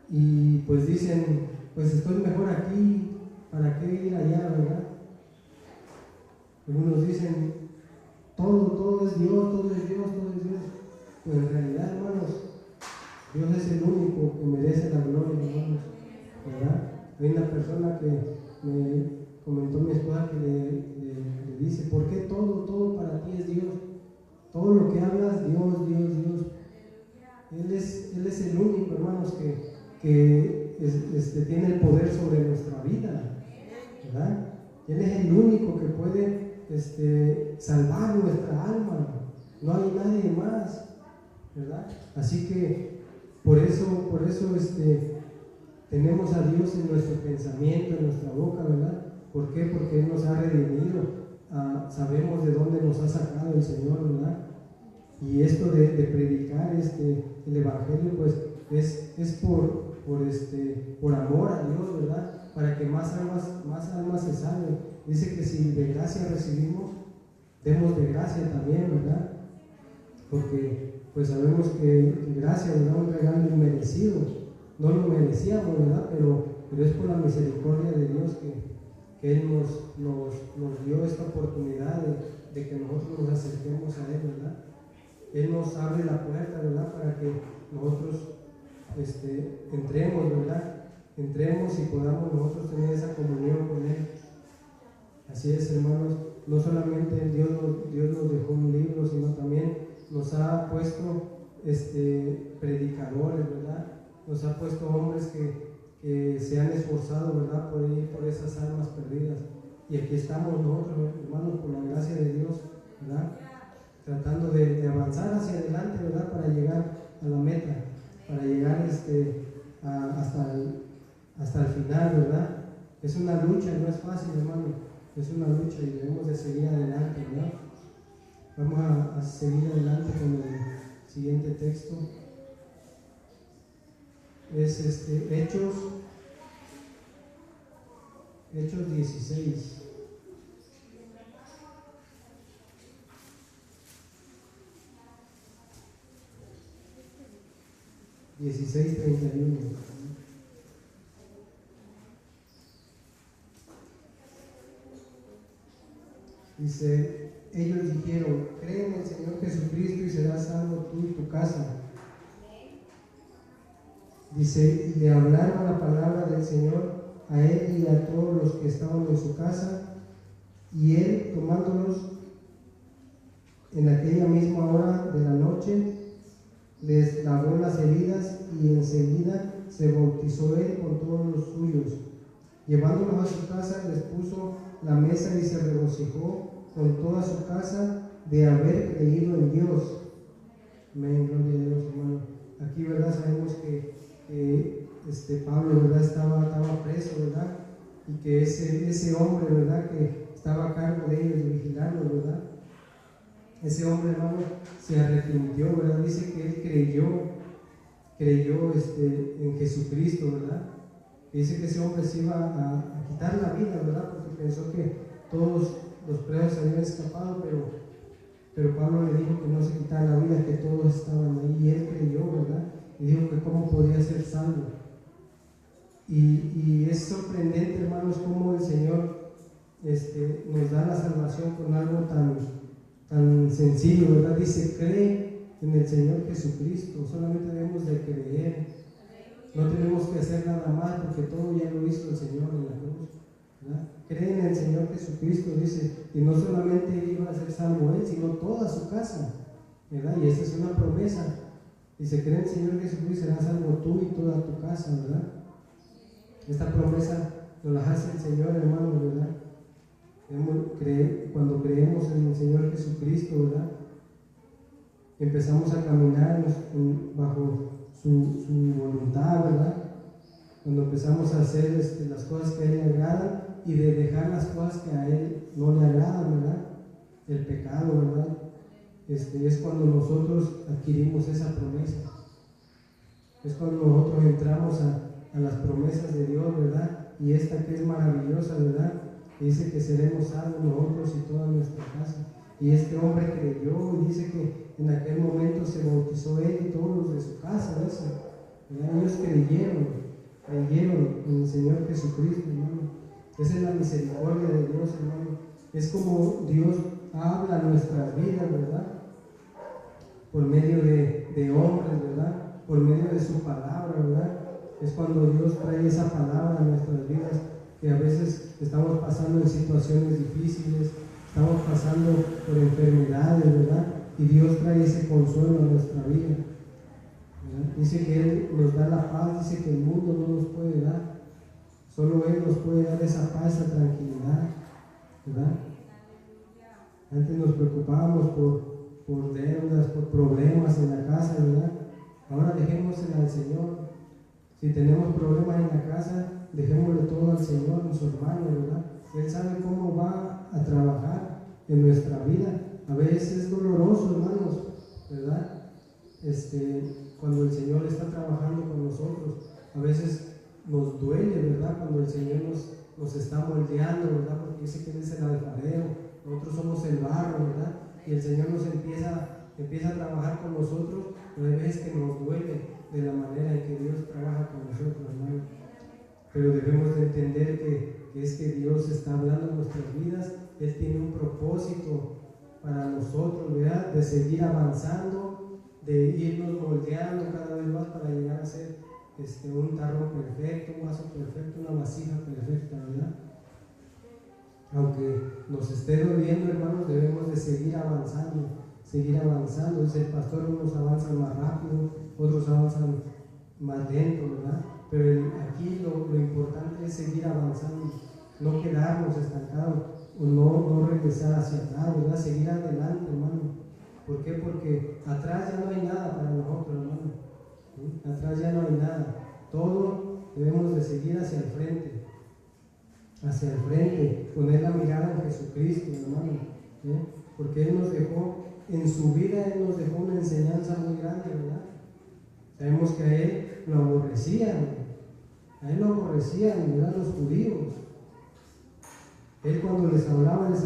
y pues dicen, pues estoy mejor aquí, ¿para qué ir allá, verdad? Algunos dicen, todo es Dios, todo es Dios, todo es Dios. Pues en realidad, hermanos, Dios es el único que merece la gloria, hermanos, ¿verdad? Hay una persona que me comentó mi esposa que le dice, ¿por qué todo para ti es Dios? Todo lo que hablas, Dios, Dios, Dios. Él es el único, hermanos, que tiene el poder sobre nuestra vida, ¿verdad? Él es el único que puede salvar nuestra alma. No hay nadie más, ¿verdad? Así que por eso tenemos a Dios en nuestro pensamiento, en nuestra boca, ¿verdad? ¿Por qué? Porque Él nos ha redimido. Sabemos de dónde nos ha sacado el Señor, ¿verdad? Y esto de predicar el Evangelio, pues es por amor a Dios, ¿verdad? Para que más almas se salven. Dice que si de gracia recibimos, demos de gracia también, ¿verdad? Porque pues sabemos que gracia, ¿verdad? Un regalo inmerecido. No lo merecíamos, ¿verdad? Pero es por la misericordia de Dios que Él nos dio esta oportunidad de que nosotros nos acerquemos a Él, ¿verdad? Él nos abre la puerta, ¿verdad? Para que nosotros entremos, ¿verdad? Entremos y podamos nosotros tener esa comunión con Él. Así es, hermanos. No solamente Dios nos dejó un libro, sino también nos ha puesto predicadores, ¿verdad? Nos ha puesto hombres que se han esforzado, ¿verdad? Por ir por esas almas perdidas. Y aquí estamos nosotros, hermanos, por la gracia de Dios, ¿verdad? Tratando de avanzar hacia adelante, ¿verdad? Para llegar a la meta, para llegar hasta el final, ¿verdad? Es una lucha, no es fácil, hermano, es una lucha y debemos de seguir adelante, ¿verdad? Vamos a seguir adelante con el siguiente texto. Es Hechos 16. Dice, ellos dijeron, cree en el Señor Jesucristo y serás salvo tú y tu casa. Dice, y le hablaron la palabra del Señor a él y a todos los que estaban en su casa, y él, tomándolos en aquella misma hora de la noche, les lavó las heridas y enseguida se bautizó él con todos los suyos. Llevándolos a su casa, les puso la mesa y se regocijó con toda su casa de haber creído en Dios. Amén, gloria a Dios, hermano. Aquí, ¿verdad? Sabemos que Pablo, ¿verdad? Estaba preso, ¿verdad? Y que ese hombre, ¿verdad? Que estaba a cargo de ellos, de vigilarlos, ¿verdad? Ese hombre, hermano, se arrepintió, ¿verdad? Dice que él creyó en Jesucristo, ¿verdad? Dice que ese hombre se iba a quitar la vida, ¿verdad? Porque pensó que todos los presos habían escapado, pero Pablo le dijo que no se quitara la vida, que todos estaban ahí, y él creyó, ¿verdad? Y dijo que cómo podía ser salvo. Y es sorprendente, hermanos, cómo el Señor nos da la salvación con algo tan sencillo, ¿verdad? Dice, cree en el Señor Jesucristo, solamente debemos de creer. No tenemos que hacer nada más porque todo ya lo hizo el Señor en la cruz, ¿verdad? Cree en el Señor Jesucristo, dice, y no solamente iba a ser salvo él, sino toda su casa, ¿verdad? Y esta es una promesa. Dice, cree en el Señor Jesucristo y serás salvo tú y toda tu casa, ¿verdad? Esta promesa nos la hace el Señor, hermano, ¿verdad? Cuando creemos en el Señor Jesucristo, ¿verdad? Empezamos a caminar bajo su voluntad, ¿verdad? Cuando empezamos a hacer las cosas que a Él le agradan y de dejar las cosas que a Él no le agradan, ¿verdad? El pecado, ¿verdad? Es cuando nosotros adquirimos esa promesa. Es cuando nosotros entramos a las promesas de Dios, ¿verdad? Y esta que es maravillosa, ¿verdad? Que dice que seremos salvos nosotros y toda nuestra casa. Y este hombre creyó y dice que en aquel momento se bautizó él y todos los de su casa, ¿verdad? Ellos creyeron en el Señor Jesucristo, hermano. Esa es la misericordia de Dios, hermano. Es como Dios habla a nuestras vidas, ¿verdad? Por medio de hombres, ¿verdad? por medio de su palabra, ¿verdad? Es cuando Dios trae esa palabra a nuestras vidas, que a veces estamos pasando en situaciones difíciles, estamos pasando por enfermedades, ¿verdad? Y Dios trae ese consuelo a nuestra vida, ¿verdad? Dice que Él nos da la paz, dice que el mundo no nos puede dar, solo Él nos puede dar esa paz, esa tranquilidad, ¿verdad? Antes nos preocupábamos por deudas, por problemas en la casa, ¿verdad? Ahora dejémosela al Señor. Si tenemos problemas en la casa, dejémosle todo al Señor, nuestro hermano, ¿verdad? Él sabe cómo va a trabajar en nuestra vida. A veces es doloroso, hermanos, ¿verdad? Cuando el Señor está trabajando con nosotros, a veces nos duele, ¿verdad? Cuando el Señor nos está moldeando, ¿verdad? Porque dice que Él es el alfarero, nosotros somos el barro, ¿verdad? Y el Señor nos empieza a trabajar con nosotros, pero hay veces que nos duele de la manera en que Dios trabaja con nosotros, hermano. Pero debemos de entender que es que Dios está hablando en nuestras vidas. Él tiene un propósito para nosotros, ¿verdad? De seguir avanzando, de irnos moldeando cada vez más para llegar a ser un tarro perfecto, un vaso perfecto, una vasija perfecta, ¿verdad? Aunque nos esté doliendo, hermanos, debemos de seguir avanzando. Dice el pastor, unos avanzan más rápido, otros avanzan más lento, ¿verdad? Pero aquí lo importante es seguir avanzando, no quedarnos estancados o no regresar hacia atrás, ¿verdad? Seguir adelante, hermano. ¿Por qué? Porque atrás ya no hay nada para nosotros, hermano. ¿Sí? Atrás ya no hay nada. Todo debemos de seguir hacia el frente, poner la mirada en Jesucristo, hermano. ¿Sí? Porque Él nos dejó, en su vida Él nos dejó una enseñanza muy grande, ¿verdad? Sabemos que a Él lo aborrecían, ¿verdad? Los judíos. Él cuando les hablaba del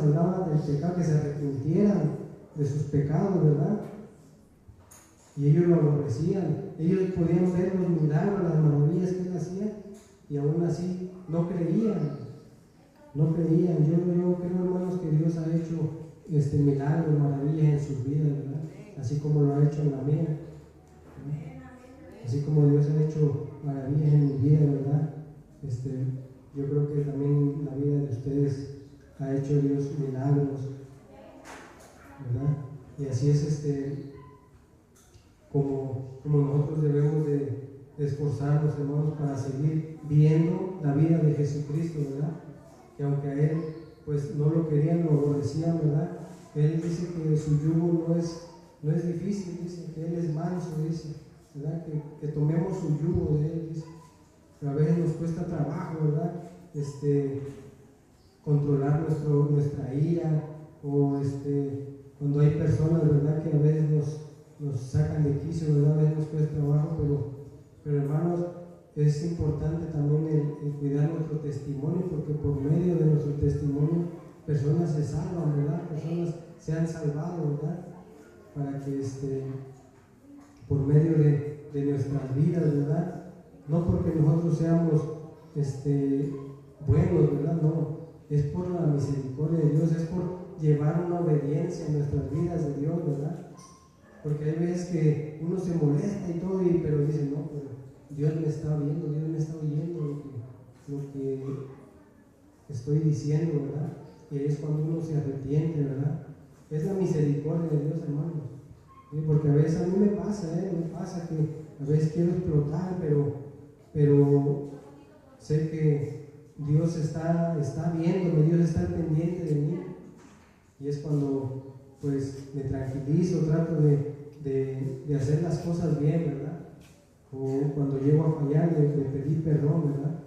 pecado, que se arrepintieran de sus pecados, ¿verdad? Y ellos lo aborrecían. Ellos podían ver los milagros, las maravillas que Él hacía, y aún así no creían. Yo creo, hermanos, que Dios ha hecho milagros, maravillas en sus vidas, ¿verdad? Así como lo ha hecho en la mía, ¿verdad? Así como Dios ha hecho maravillas en mi vida, ¿verdad? Yo creo que también en la vida de ustedes ha hecho Dios milagros, ¿verdad? Y así es como nosotros debemos de esforzarnos, hermanos, para seguir viendo la vida de Jesucristo, ¿verdad? Que aunque a Él pues no lo querían, lo aborrecían, ¿verdad? Él dice que su yugo no es difícil, dice que Él es manso, dice, ¿verdad? Que tomemos su yugo de Él, dice. Pero a veces nos cuesta trabajo, ¿verdad? Controlar nuestra ira, o cuando hay personas, ¿verdad? Que a veces nos sacan de quicio, ¿verdad? A veces nos cuesta trabajo, pero hermanos, es importante también el cuidar nuestro testimonio, porque por medio de nuestro testimonio personas se salvan, ¿verdad? Personas se han salvado, ¿verdad? Para que por medio de nuestras vidas, ¿verdad? No porque nosotros seamos buenos, ¿verdad? No, es por la misericordia de Dios, es por llevar una obediencia en nuestras vidas de Dios, ¿verdad? Porque hay veces que uno se molesta y todo, pero dice, no, pero Dios me está viendo, Dios me está oyendo lo que estoy diciendo, ¿verdad? Y ahí es cuando uno se arrepiente, ¿verdad? Es la misericordia de Dios, hermanos. ¿Sí? Porque a veces a mí me pasa que a veces quiero explotar, pero sé que Dios está viéndome, Dios está pendiente de mí. Y es cuando pues me tranquilizo, trato de hacer las cosas bien, ¿verdad? O cuando llego a fallar, de pedir perdón, ¿verdad?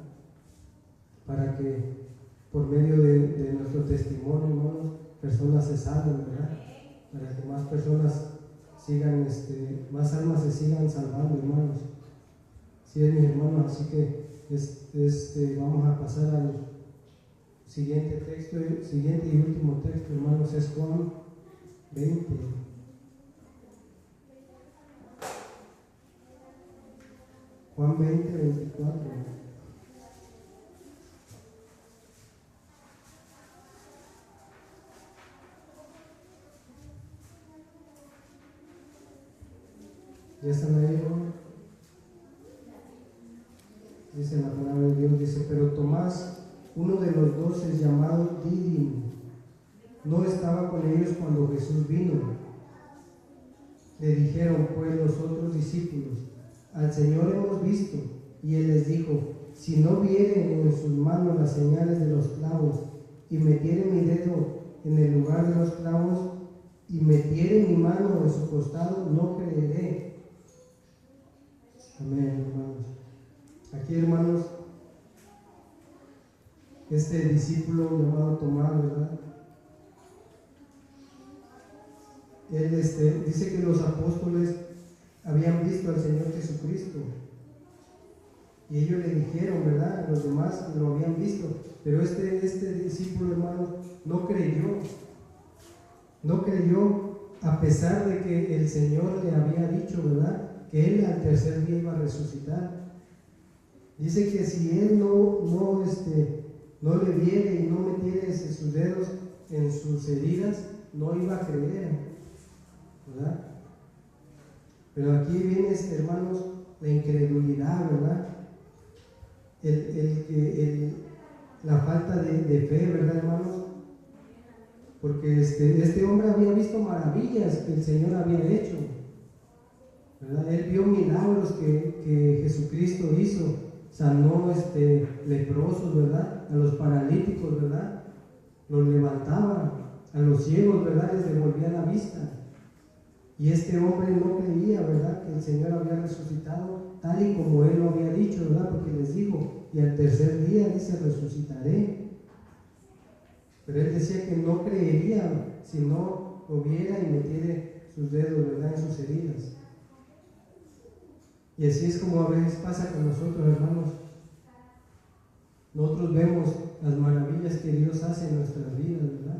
Para que por medio de nuestro testimonio, hermanos, personas se salven, ¿verdad? Para que más personas sigan, más almas se sigan salvando, hermanos. Sí, es, mis hermanos, así que vamos a pasar al siguiente texto, siguiente y último texto, hermanos, es Juan 20. Juan 20, 24. ¿Ya están ahí, hermano? Dice la palabra de Dios, dice, pero Tomás, uno de los 12 llamado Dídimo, no estaba con ellos cuando Jesús vino. Le dijeron pues los otros discípulos, al Señor hemos visto. Y él les dijo, si no vieren en sus manos las señales de los clavos, y metiere mi dedo en el lugar de los clavos, y metiere mi mano en su costado, no creeré. Amén, hermanos. Aquí, hermanos, este discípulo llamado Tomás, ¿verdad? Él dice que los apóstoles habían visto al Señor Jesucristo. Y ellos le dijeron, ¿verdad? Los demás lo habían visto. Pero este discípulo, hermano, no creyó. No creyó a pesar de que el Señor le había dicho, ¿verdad? Que Él al tercer día iba a resucitar. Dice que si Él no le viera y no metiera sus dedos en sus heridas, no iba a creer, ¿verdad? Pero aquí viene, hermanos, la incredulidad, ¿verdad? La falta de fe, ¿verdad, hermanos? Porque este hombre había visto maravillas que el Señor había hecho, ¿verdad? Él vio milagros que Jesucristo hizo, sanó leprosos, ¿verdad? A los paralíticos, ¿verdad? Los levantaba, a los ciegos, ¿verdad? Les devolvía la vista. Y este hombre no creía, ¿verdad? Que el Señor había resucitado tal y como Él lo había dicho, ¿verdad? Porque les dijo, y al tercer día dice, resucitaré. Pero él decía que no creería si no lo viera y metiera sus dedos, ¿verdad?, en sus heridas. Y así es como a veces pasa con nosotros, hermanos. Nosotros vemos las maravillas que Dios hace en nuestras vidas, ¿verdad?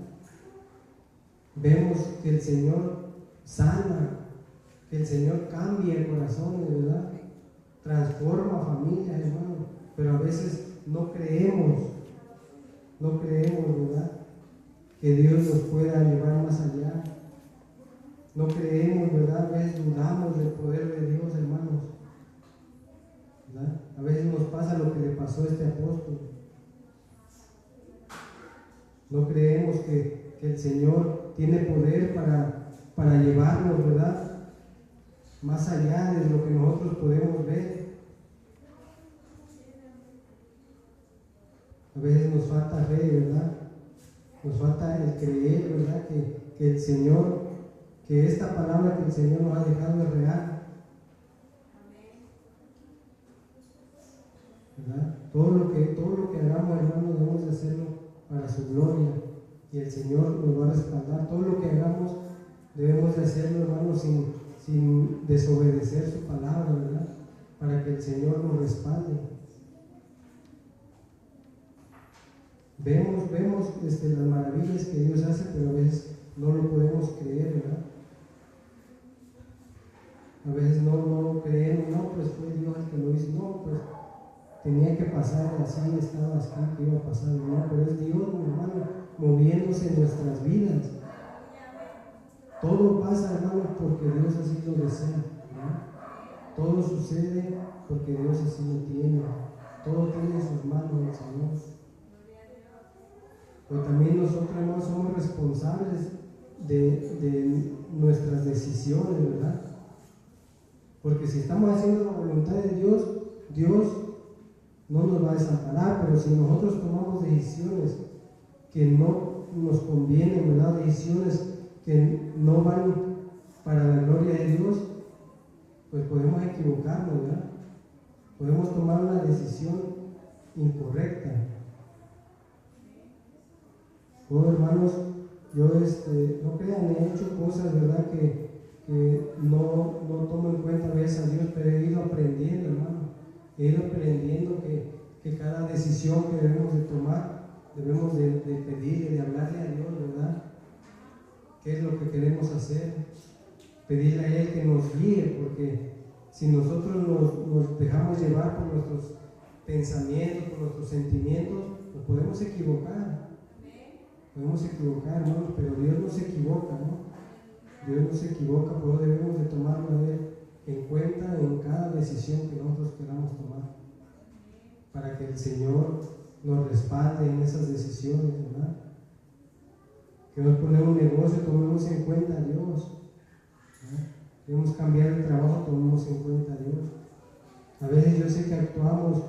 Vemos que el Señor sana, que el Señor cambia el corazón, ¿verdad? Transforma familias, hermano. Pero a veces no creemos, ¿verdad?, que Dios nos pueda llevar más allá. No creemos, ¿verdad? A veces dudamos del poder de Dios, hermanos, ¿verdad? A veces nos pasa lo que le pasó a este apóstol. No creemos que el Señor tiene poder para llevarnos, ¿verdad?, más allá de lo que nosotros podemos ver. A veces nos falta fe, ¿verdad? Nos falta el creer, ¿verdad? Que el Señor, que esta palabra que el Señor nos ha dejado es real. ¿Verdad? Todo lo que hagamos, hermanos, debemos de hacerlo para su gloria. Y el Señor nos va a respaldar. Todo lo que hagamos debemos de hacerlo, hermanos, sin desobedecer su palabra, ¿verdad? Para que el Señor nos respalde. Vemos las maravillas que Dios hace, pero a veces no lo podemos creer, ¿verdad? A veces no creemos, no, pues fue Dios el que lo hizo, no, pues tenía que pasar así, estaba así, que iba a pasar, no, pero es Dios, mi hermano, moviéndose en nuestras vidas. Todo pasa, hermano, porque Dios así lo desea, ¿verdad? Todo sucede porque Dios así lo tiene. Todo tiene en sus manos el Señor. Pero también nosotros, hermanos, somos responsables de nuestras decisiones, ¿verdad? Porque si estamos haciendo la voluntad de Dios, Dios no nos va a desamparar. Pero si nosotros tomamos decisiones que no nos convienen, ¿verdad?, decisiones que no van para la gloria de Dios, pues podemos equivocarnos, ¿verdad? Podemos tomar una decisión incorrecta. Oh, hermanos, yo no crean, he hecho cosas, ¿verdad?, que no tomo en cuenta a veces a Dios, pero he ido aprendiendo, hermano. He ido aprendiendo que cada decisión que debemos de tomar, debemos de pedirle, de hablarle a Dios, ¿verdad? ¿Qué es lo que queremos hacer? Pedirle a Él que nos guíe, porque si nosotros nos dejamos llevar por nuestros pensamientos, por nuestros sentimientos, nos podemos equivocar. Podemos equivocar, hermanos, pero Dios no se equivoca, ¿no? Dios no se equivoca, por eso debemos de tomarlo a Él en cuenta en cada decisión que nosotros queramos tomar. para que el Señor nos respalde en esas decisiones, ¿verdad? Que nos pone un negocio, tomemos en cuenta a Dios, ¿verdad? Queremos cambiar el trabajo, tomemos en cuenta a Dios. A veces yo sé que actuamos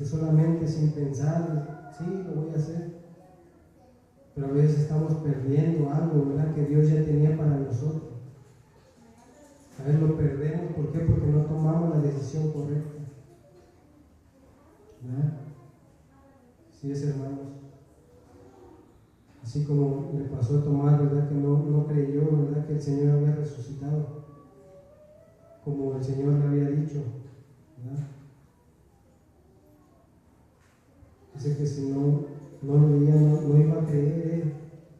solamente sin pensar, sí, lo voy a hacer, pero a veces estamos perdiendo algo, ¿verdad?, que Dios ya tenía para nosotros. A veces lo perdemos, ¿por qué? Porque no tomamos la decisión correcta, ¿verdad? Sí es, hermanos. Así como le pasó a Tomás, ¿verdad?, que no creyó, ¿verdad?, que el Señor había resucitado, como el Señor le había dicho, ¿verdad? Dice que si no lo veía, no iba a creer él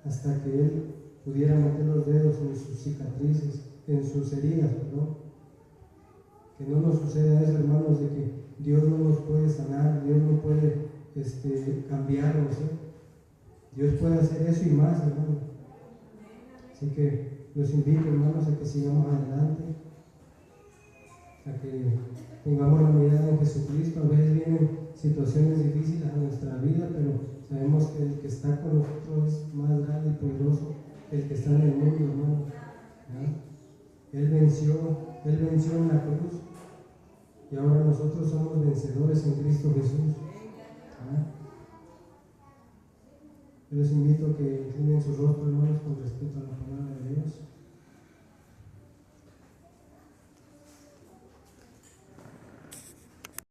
hasta que él pudiera meter los dedos en sus cicatrices, en sus heridas, ¿no? Que no nos suceda eso, hermanos, de que Dios no nos puede sanar, Dios no puede cambiarnos, ¿sí? Dios puede hacer eso y más, hermanos. Así que los invito, hermanos, a que sigamos adelante, a que tengamos la mirada en Jesucristo. A veces vienen situaciones difíciles a nuestra vida, pero sabemos que el que está con nosotros es más grande y poderoso que el que está en el mundo, hermano, ¿verdad? Él venció en la cruz y ahora nosotros somos vencedores en Cristo Jesús, ¿verdad? Yo les invito a que inclinen sus rostros, hermanos, con respeto a la palabra.